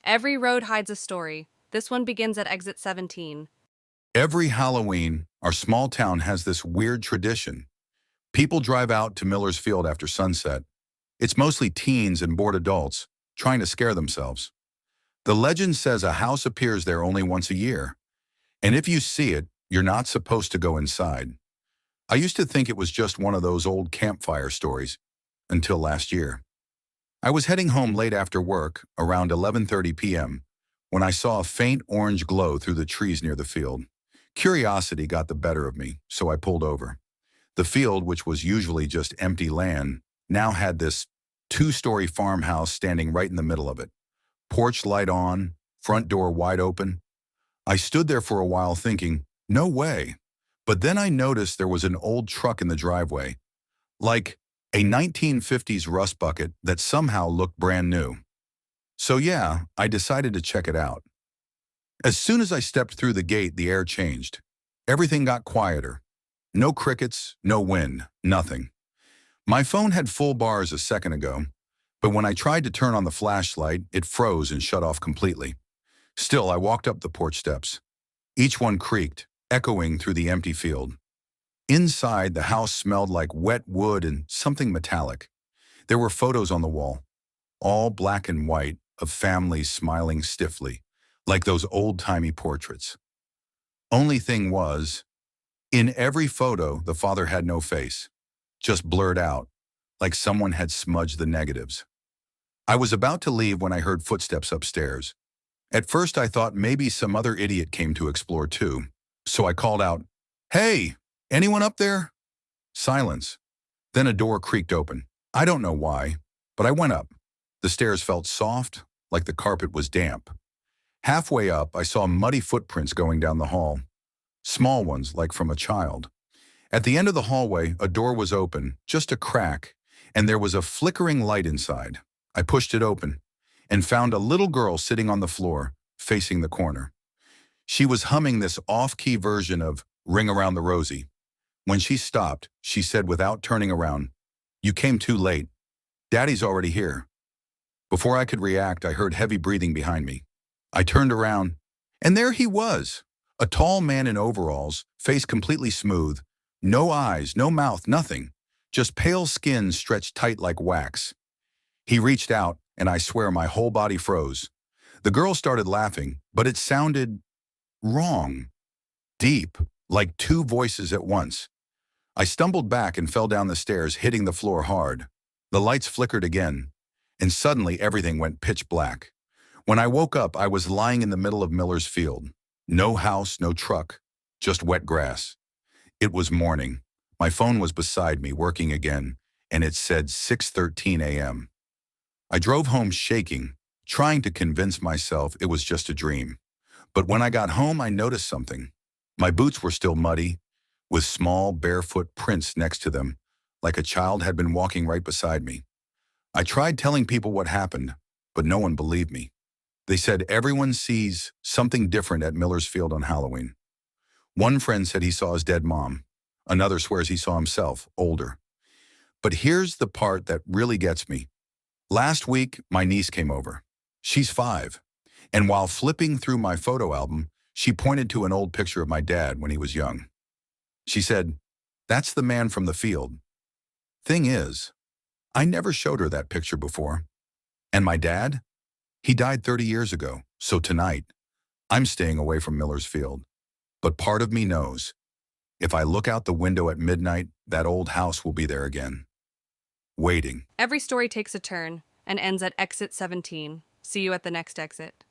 Every road hides a story. This one begins at exit 17. Every Halloween, our small town has this weird tradition. People drive out to Miller's Field after sunset. It's mostly teens and bored adults trying to scare themselves. The legend says a house appears there only once a year, and if you see it, you're not supposed to go inside. I used to think it was just one of those old campfire stories until last year. I was heading home late after work, around 11:30 p.m., when I saw a faint orange glow through the trees near the field. Curiosity got the better of me, so I pulled over. The field, which was usually just empty land, now had this two-story farmhouse standing right in the middle of it. Porch light on, front door wide open. I stood there for a while thinking, no way. But then I noticed there was an old truck in the driveway, like a 1950s rust bucket that somehow looked brand new. So yeah, I decided to check it out. As soon as I stepped through the gate, the air changed. Everything got quieter. No crickets, no wind, nothing. My phone had full bars a second ago, but when I tried to turn on the flashlight, it froze and shut off completely. Still, I walked up the porch steps. Each one creaked, echoing through the empty field. Inside, the house smelled like wet wood and something metallic. There were photos on the wall, all black and white, of families smiling stiffly, like those old-timey portraits. Only thing was, in every photo, the father had no face, just blurred out, like someone had smudged the negatives. I was about to leave when I heard footsteps upstairs. At first, I thought maybe some other idiot came to explore too, so I called out, "Hey, anyone up there?" Silence. Then a door creaked open. I don't know why, but I went up. The stairs felt soft, like the carpet was damp. Halfway up, I saw muddy footprints going down the hall. Small ones, like from a child. At the end of the hallway, a door was open, just a crack, and there was a flickering light inside. I pushed it open and found a little girl sitting on the floor, facing the corner. She was humming this off-key version of Ring Around the Rosie. When she stopped, she said without turning around, "You came too late. Daddy's already here." Before I could react, I heard heavy breathing behind me. I turned around, and there he was, a tall man in overalls, face completely smooth, no eyes, no mouth, nothing, just pale skin stretched tight like wax. He reached out, and I swear my whole body froze. The girl started laughing, but it sounded wrong, deep, like two voices at once. I stumbled back and fell down the stairs, hitting the floor hard. The lights flickered again, and suddenly everything went pitch black. When I woke up, I was lying in the middle of Miller's Field. No house, no truck, just wet grass. It was morning. My phone was beside me, working again, and it said 6:13 a.m. I drove home shaking, trying to convince myself it was just a dream. But when I got home, I noticed something. My boots were still muddy, with small, barefoot prints next to them, like a child had been walking right beside me. I tried telling people what happened, but no one believed me. They said everyone sees something different at Miller's Field on Halloween. One friend said he saw his dead mom. Another swears he saw himself, older. But here's the part that really gets me. Last week, my niece came over. She's 5. And while flipping through my photo album, she pointed to an old picture of my dad when he was young. She said, "That's the man from the field." Thing is, I never showed her that picture before. And my dad? He died 30 years ago, so tonight, I'm staying away from Miller's Field. But part of me knows, if I look out the window at midnight, that old house will be there again, waiting. Every story takes a turn and ends at exit 17. See you at the next exit.